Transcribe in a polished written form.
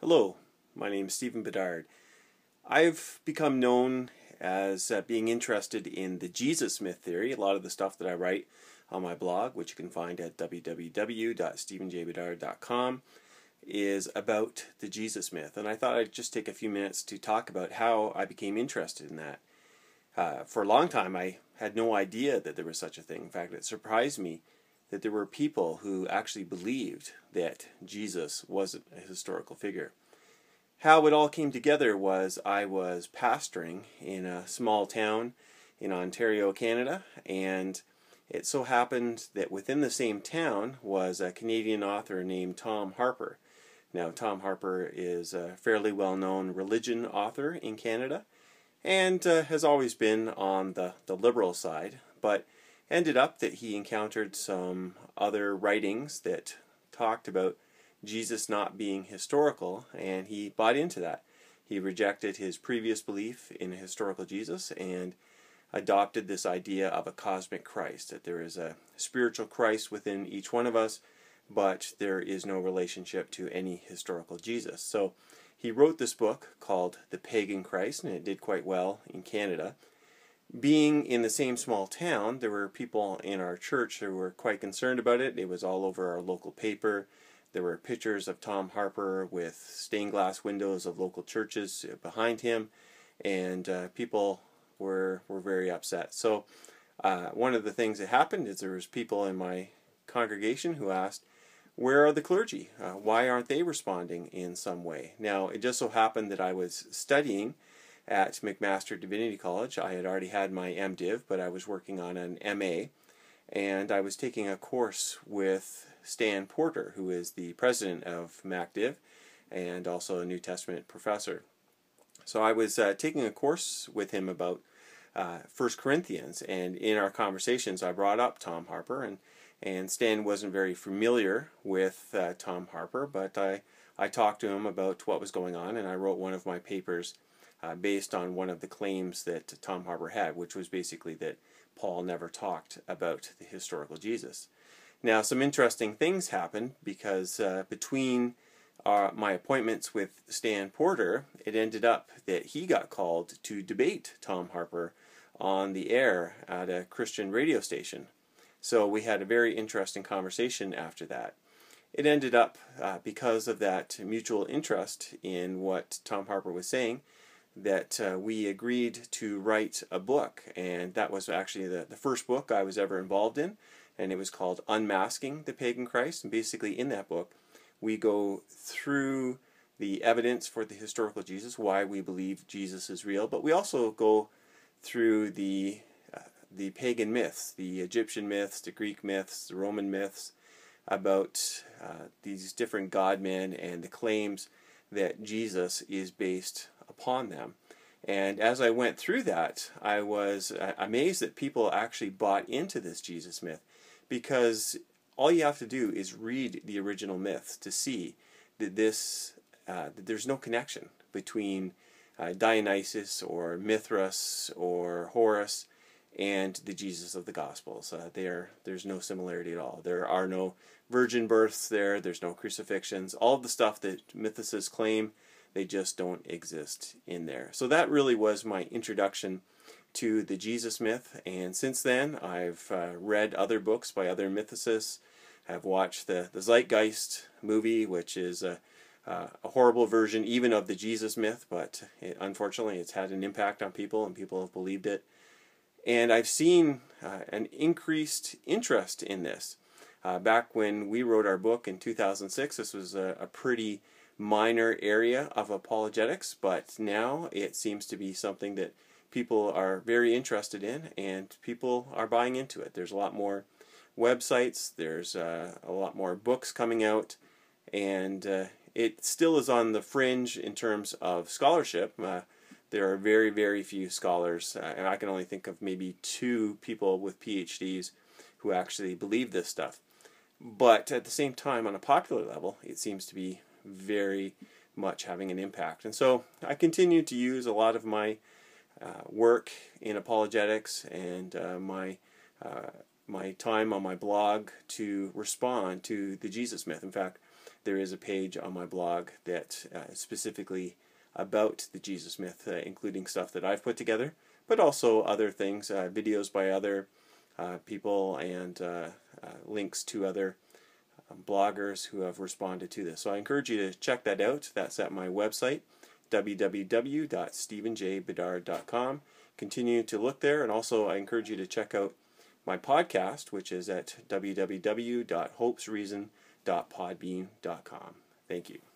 Hello, my name is Stephen Bedard. I've become known as being interested in the Jesus myth theory. A lot of the stuff that I write on my blog, which you can find at www.stephenjbedard.com, is about the Jesus myth. And I thought I'd just take a few minutes to talk about how I became interested in that. For a long time, I had no idea that there was such a thing. In fact, it surprised me that there were people who actually believed that Jesus wasn't a historical figure. How it all came together was I was pastoring in a small town in Ontario, Canada, and it so happened that within the same town was a Canadian author named Tom Harper. Now, Tom Harper is a fairly well-known religion author in Canada and has always been on the liberal side, but ended up that he encountered some other writings that talked about Jesus not being historical, and he bought into that. He rejected his previous belief in a historical Jesus and adopted this idea of a cosmic Christ, that there is a spiritual Christ within each one of us, but there is no relationship to any historical Jesus. So he wrote this book called The Pagan Christ, and it did quite well in Canada. Being in the same small town, there were people in our church who were quite concerned about it. It was all over our local paper. There were pictures of Tom Harper with stained glass windows of local churches behind him, and people were very upset. So one of the things that happened is there was people in my congregation who asked, where are the clergy? Why aren't they responding in some way? Now, it just so happened that I was studying at McMaster Divinity College. I had already had my MDiv, but I was working on an MA, and I was taking a course with Stan Porter, who is the president of MacDiv and also a New Testament professor. So I was taking a course with him about 1 Corinthians, and in our conversations I brought up Tom Harper, and Stan wasn't very familiar with Tom Harper, but I talked to him about what was going on, and I wrote one of my papers based on one of the claims that Tom Harper had, which was basically that Paul never talked about the historical Jesus. Now, some interesting things happened because between my appointments with Stan Porter, it ended up that he got called to debate Tom Harper on the air at a Christian radio station. So we had a very interesting conversation after that. It ended up, because of that mutual interest in what Tom Harper was saying, that we agreed to write a book, and that was actually the first book I was ever involved in, and it was called Unmasking the Pagan Christ. And basically in that book we go through the evidence for the historical Jesus, why we believe Jesus is real, but we also go through the pagan myths, the Egyptian myths, the Greek myths, the Roman myths, about these different god-men and the claims that Jesus is based upon them. And as I went through that, I was amazed that people actually bought into this Jesus myth, because all you have to do is read the original myths to see that that there's no connection between Dionysus or Mithras or Horus and the Jesus of the Gospels. There's no similarity at all. There are no virgin births there. There's no crucifixions. All of the stuff that mythicists claim, they just don't exist in there. So that really was my introduction to the Jesus myth, and since then I've read other books by other mythicists. I've watched the Zeitgeist movie, which is a horrible version even of the Jesus myth, but unfortunately it's had an impact on people and people have believed it. And I've seen an increased interest in this. Back when we wrote our book in 2006, this was a pretty minor area of apologetics, but now it seems to be something that people are very interested in, and people are buying into it. There's a lot more websites, there's a lot more books coming out, and it still is on the fringe in terms of scholarship. There are very, very few scholars, and I can only think of maybe 2 people with PhDs who actually believe this stuff. But at the same time, on a popular level, it seems to be very much having an impact. And so I continue to use a lot of my work in apologetics and my time on my blog to respond to the Jesus myth. In fact, there is a page on my blog that specifically about the Jesus myth, including stuff that I've put together, but also other things, videos by other people, and links to other bloggers who have responded to this. So I encourage you to check that out. That's at my website, www.stephenjbedard.com. Continue to look there, and also I encourage you to check out my podcast, which is at www.hopesreason.podbean.com. Thank you.